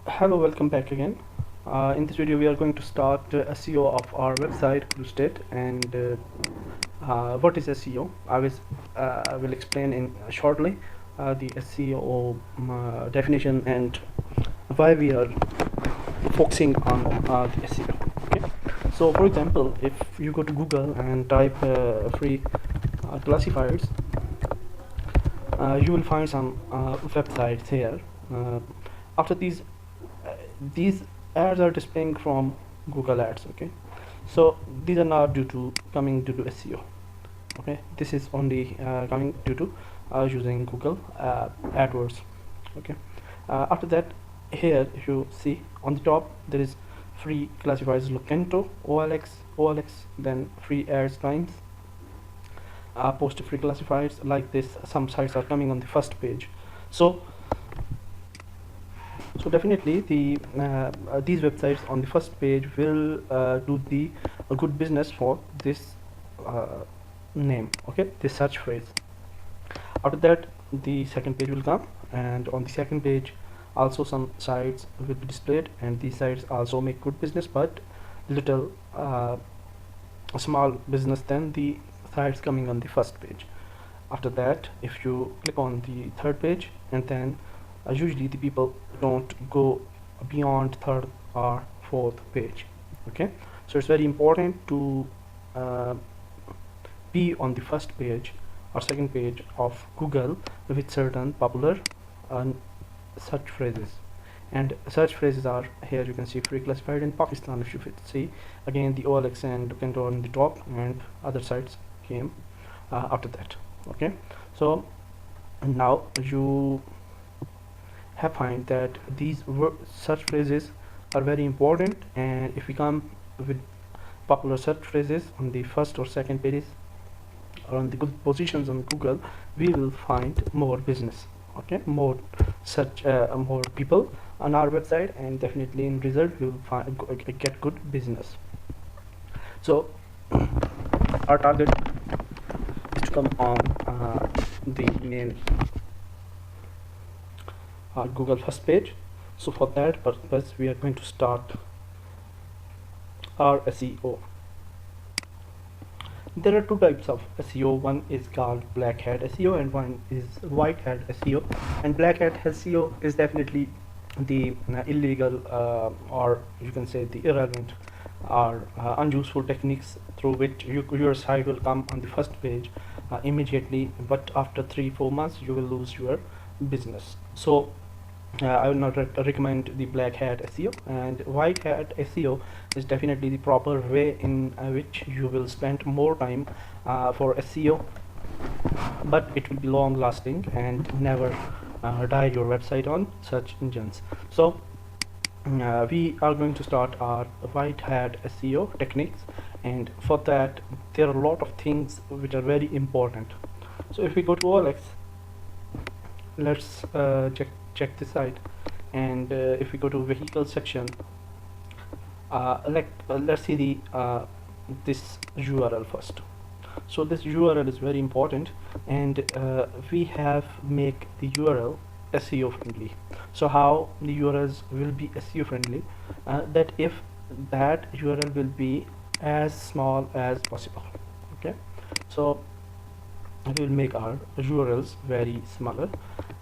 Hello, welcome back again. In this video, we are going to start SEO of our website, State, and what is SEO. I will explain in shortly the SEO definition and why we are focusing on the SEO. Okay. So, for example, if you go to Google and type free classifiers, you will find some websites here. After these ads are displaying from Google Ads. Okay, so these are not coming due to SEO. Okay, this is only coming due to using Google AdWords. Okay, after that, here if you see on the top there is free classifiers Locento, OLX, then free ads times, post free classifiers like this. Some sites are coming on the first page. So definitely these websites on the first page will do the good business for this name. Okay, this search phrase. After that, the second page will come, and on the second page also some sites will be displayed, and these sites also make good business but little small business than the sites coming on the first page. After that, if you click on the third page, and then usually the people don't go beyond third or fourth page. Okay, so it's very important to be on the first page or second page of Google with certain popular search phrases. And search phrases are here. You can see free classified in Pakistan. If you see again, the OLX and Locento on the top, and other sites came after that. Okay, so now you have find that these search phrases are very important, and if we come with popular search phrases on the first or second pages or on the good positions on Google, we will find more business. Okay, more search, more people on our website, and definitely in result we will get good business. So our target is to come on the main Google first page. So for that purpose, we are going to start our SEO. There are two types of SEO. One is called black hat SEO, and one is white hat SEO. And black hat SEO is definitely the illegal or you can say the irrelevant or unuseful techniques through which your site will come on the first page immediately, but after 3-4 months you will lose your business. So I will not recommend the black hat SEO, and white hat SEO is definitely the proper way in which you will spend more time for SEO, but it will be long lasting and never die your website on search engines. So we are going to start our white hat SEO techniques, and for that there are a lot of things which are very important. So if we go to OLX, let's check this site, and if we go to vehicle section, let's see the this URL first. So this URL is very important, and we have make the URL SEO friendly. So how the URLs will be SEO friendly? That if that URL will be as small as possible. Okay, so we will make our URLs very smaller,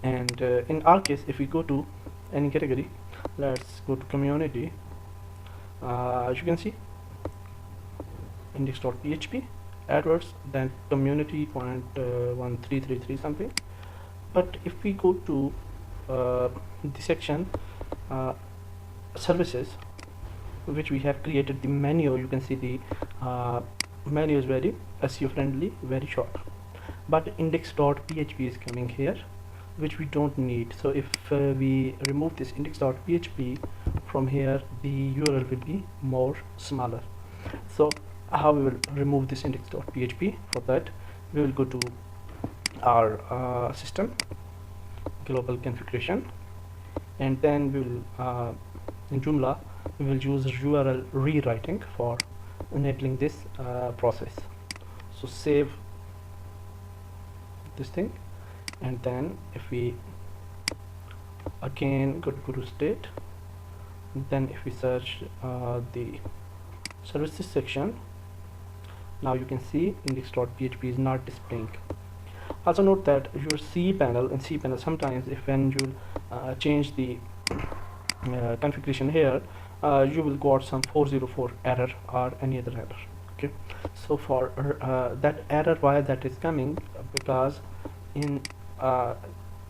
and in our case, if we go to any category, let's go to community. As you can see, index.php, AdWords, then community 0.1333 something. But if we go to the section services, which we have created the menu, you can see the menu is very SEO friendly, very short. But index.php is coming here, which we don't need. So if we remove this index.php from here, the URL will be more smaller. So how we will remove this index.php? For that, we will go to our system, global configuration, and then we will in Joomla we will use URL rewriting for enabling this process. So save this thing, and then if we again go to state, Then if we search the services section, now you can see index.php is not displaying. Also note that your cPanel sometimes, if when you change the configuration here, you will got some 404 error or any other error. Okay, so for that error, why that is coming, because in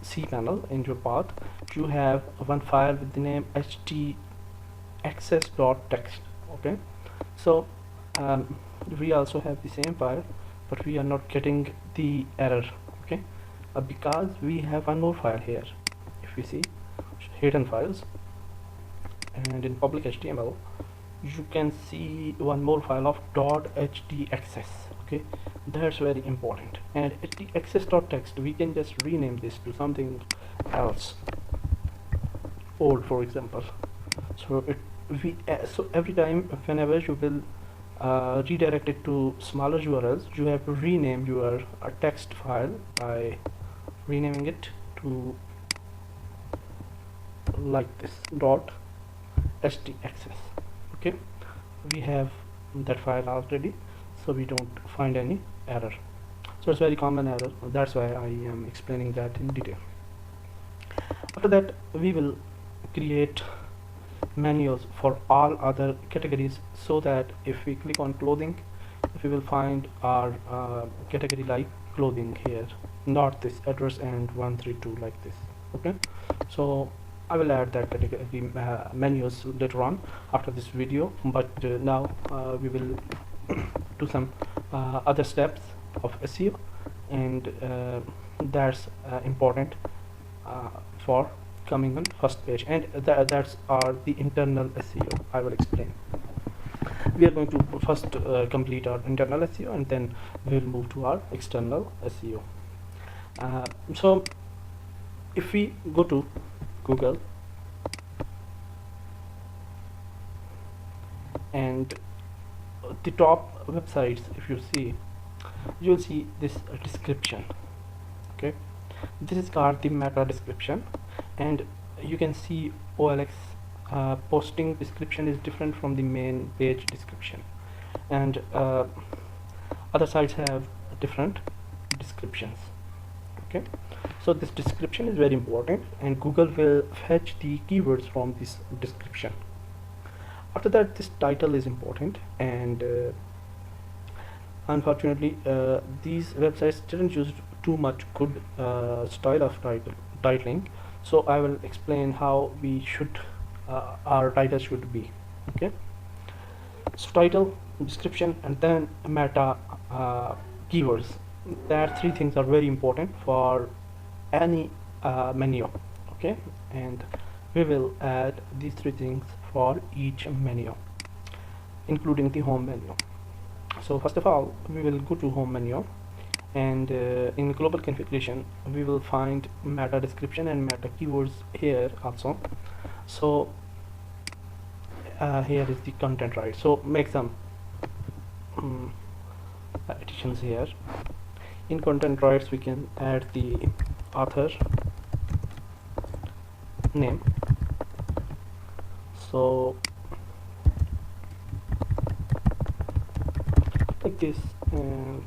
cPanel, in your path, you have one file with the name htaccess.txt. okay, so we also have the same file, but we are not getting the error. Okay, because we have one more file here. If we see hidden files, and in public HTML you can see one more file of .htaccess. okay, that's very important. And htaccess.txt, we can just rename this to something else, old for example. So so every time whenever you will redirect it to smaller URLs, you have to rename your text file by renaming it to like this .htaccess. okay, we have that file already, so we don't find any error. So it's very common error, that's why I am explaining that in detail. After that, we will create menus for all other categories, so that if we click on clothing, we will find our category like clothing here, not this address and 132 like this. Okay, so I will add that category menus later on after this video, but now we will do some other steps of SEO, and that's important for coming on first page, and that's the internal SEO. I will explain. We are going to first complete our internal SEO, and then we will move to our external SEO. So if we go to Google and the top websites, if you see, you will see this description. Okay, this is called the meta description, and you can see OLX posting description is different from the main page description, and other sites have different descriptions. Okay, so this description is very important, and Google will fetch the keywords from this description. After that, this title is important, and unfortunately these websites didn't use too much good style of titling, so I will explain how we should our title should be. Okay, so title, description, and then meta keywords. That three things are very important for any menu. Okay, and we will add these three things for each menu, including the home menu. So first of all, we will go to home menu, and in global configuration we will find meta description and meta keywords here also. So here is the content, right? So make some additions here. In content rights, we can add the author name. So like this, and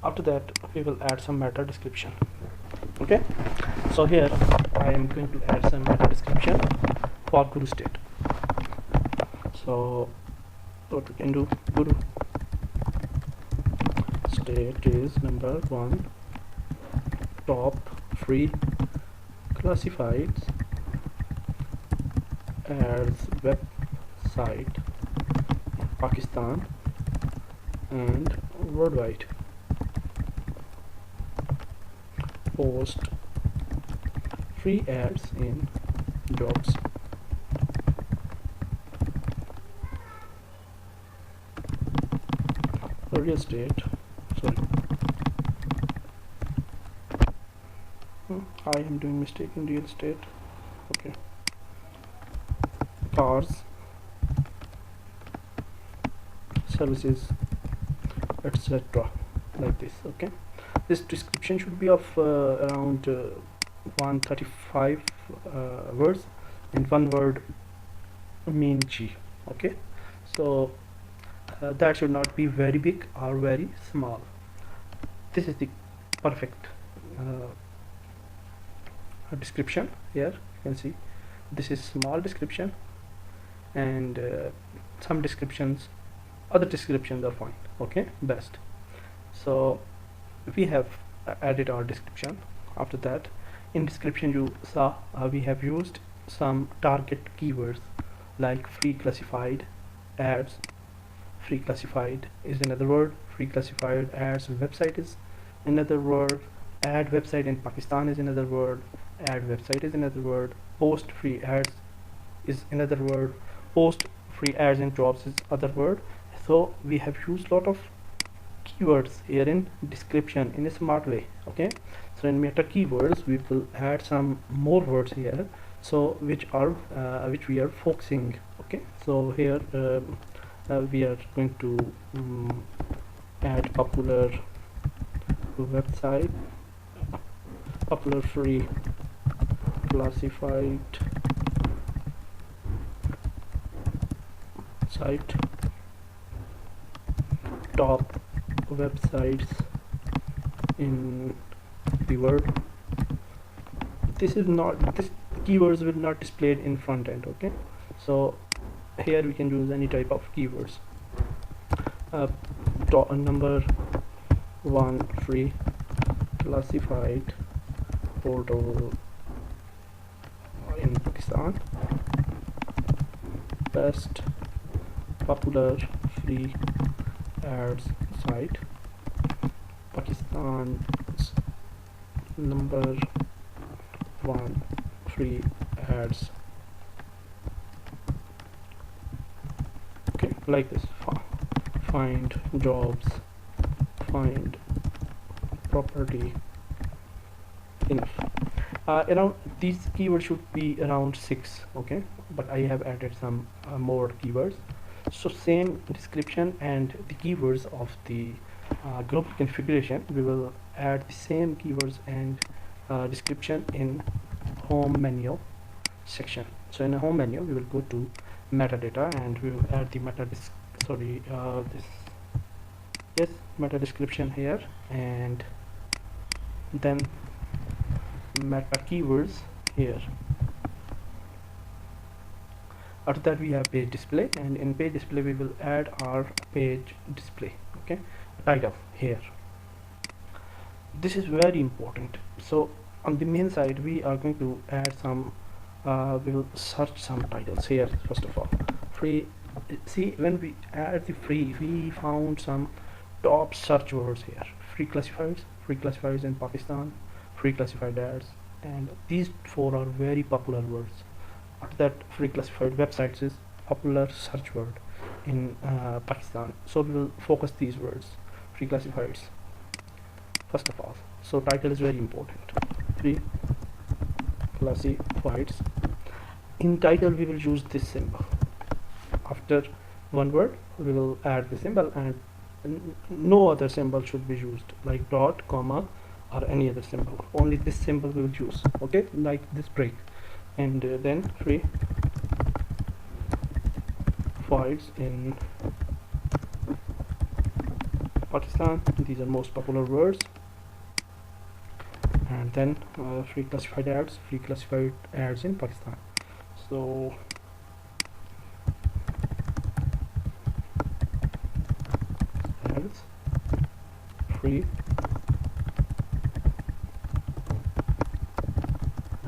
after that we will add some meta description. Okay, so here I am going to add some meta description for Guru State. So what we can do, Guru State is number 1 top free classifieds as website in Pakistan and worldwide. Post free ads in jobs. Real estate, sorry, I am doing mistake in real estate. Okay, cars, services, etc. like this. Okay, this description should be of around 135 words, and one word mean G. Okay, so that should not be very big or very small. This is the perfect description. Here you can see this is small description, and some descriptions, other descriptions are fine. Okay, best. So we have added our description. After that, in description you saw we have used some target keywords like free classified ads. Free classified is another word. Free classified ads website is another word. Ad website in Pakistan is another word. Ad website is another word. Post free ads is another word. Post free ads in jobs is other word. So we have used lot of keywords here in description in a smart way. Okay, so in meta keywords we will add some more words here, so which we are focusing. Okay, so here we are going to add popular website, popular free classified site, top websites in the world. This keywords will not displayed in front end. Okay, so here we can use any type of keywords. Number 1 free classified portal in Pakistan. Best popular free ads site. Pakistan's number 1 free ads. Okay, like this. Find jobs, find property. Enough. Around these keywords should be around 6. Okay, but I have added some more keywords. So same description and the keywords of the global configuration, we will add the same keywords and description in home menu section. So in the home menu we will go to metadata and we will add the meta description here, and then meta keywords here. After that we have page display, and in page display we will add our page display. Okay, title here. This is very important. So on the main side we are going to add some we will search some titles here. First of all, free. See, when we add the free, we found some top search words here. Free classifieds in Pakistan, free classified ads, and these 4 are very popular words. After that, free classified websites is popular search word in Pakistan, so we will focus these words. Free classifieds first of all. So title is very important. Free classifieds. In title we will use this symbol. After one word we will add the symbol, and no other symbol should be used, like dot, comma, or any other symbol. Only this symbol we will use. Okay, like this break. And then free files in Pakistan. These are most popular words. And then free classified ads in Pakistan. So ads, free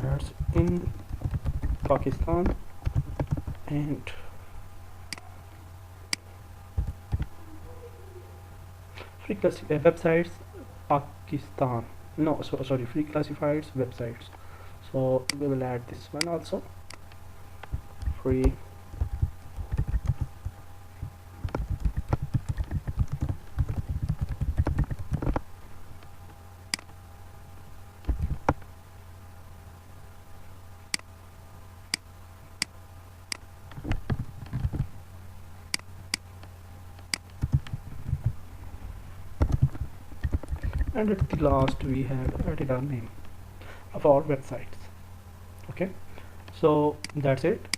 ads in Pakistan, and free websites Pakistan. No, so sorry, free classifieds websites. So we will add this one also. Free and at the last we have added our name. of our websites. Okay, so that's it.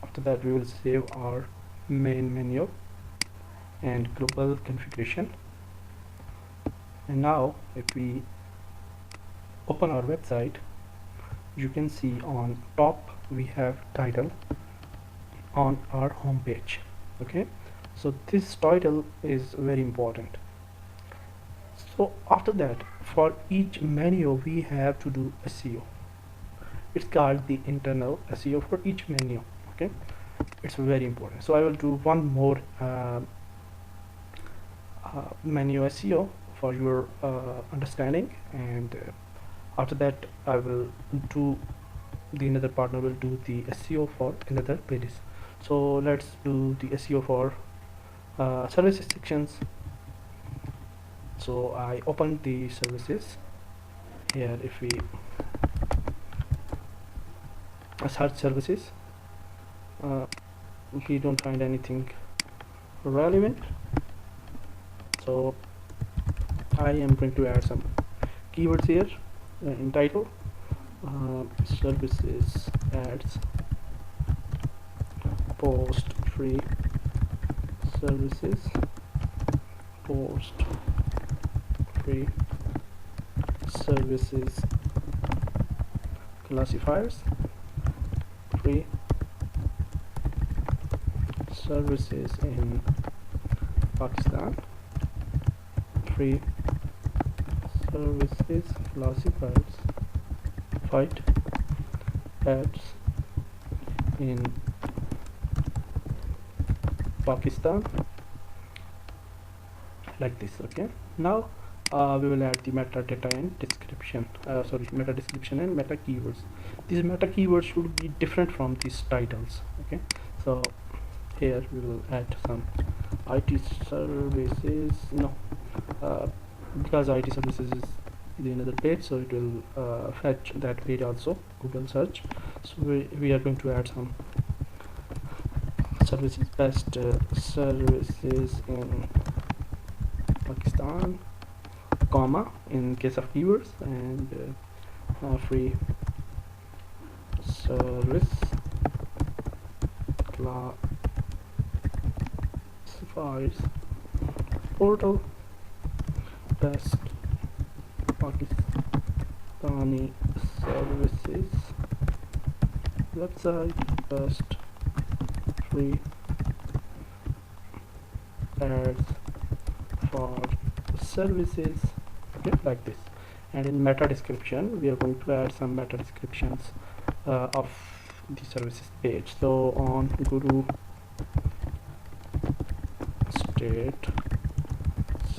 After that, we will save our main menu and global configuration. And now if we open our website, you can see on top we have title on our home page. Okay, so this title is very important. So after that, for each menu we have to do SEO. It's called the internal SEO for each menu. Okay, it's very important. So I will do one more menu SEO for your understanding, and after that I will do the another partner will do the SEO for another pages. So let's do the SEO for services sections. So I open the services here. If we search services, we don't find anything relevant, so I am going to add some keywords here in title. Services ads, post free services, post free services, classifiers, free services in Pakistan, free services classifiers, fight ads in Pakistan, like this. Okay, now we will add the metadata and description, meta description and meta keywords. These meta keywords should be different from these titles. Okay, so here we will add some IT services. No, because IT services is the another page, so it will fetch that page also, Google search. So we are going to add some services, best services in Pakistan, comma in case of keywords, and free service classifiers portal, best Pakistani services website, best free ads for services. Okay, like this. And in meta description we are going to add some meta descriptions of the services page. So on Guru state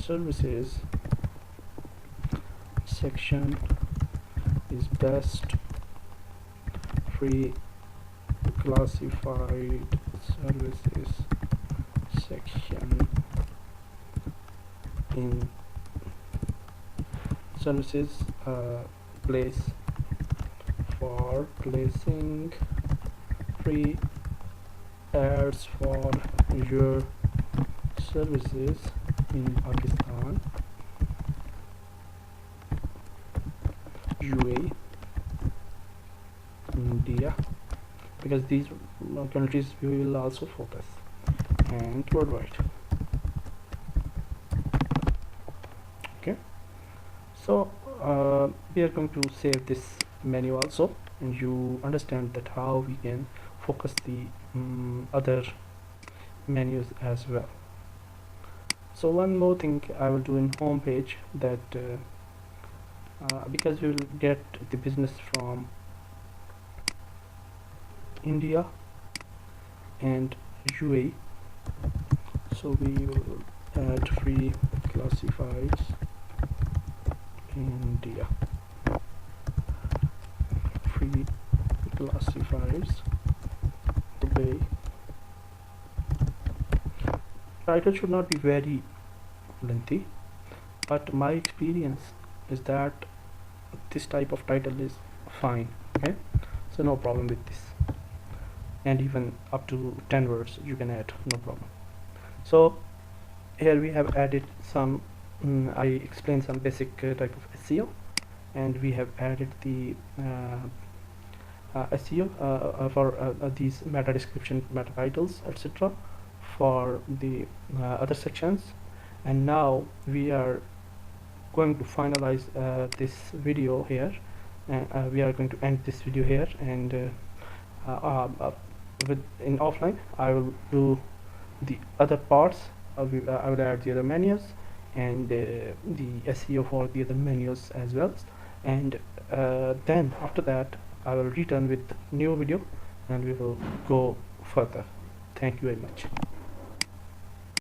services section is best free classified services section in services place for placing free ads for your services in Pakistan, UAE, India, because these countries we will also focus, and worldwide. Okay, so we are going to save this menu also, and you understand that how we can focus the other menus as well. So one more thing I will do in home page, that because we will get the business from India and UAE, so we will add free classifieds India, free classifieds Dubai. Title should not be very lengthy, but my experience is that this type of title is fine. Okay, so no problem with this, and even up to 10 words you can add, no problem. So here we have added some I explained some basic type of SEO, and we have added the SEO for these meta description, meta titles, etc. for the other sections. And now we are going to finalize this video here, and we are going to end this video here, and in offline I will do the other parts. I will add the other menus and the SEO for the other menus as well, and then after that I will return with new video and we will go further. Thank you very much.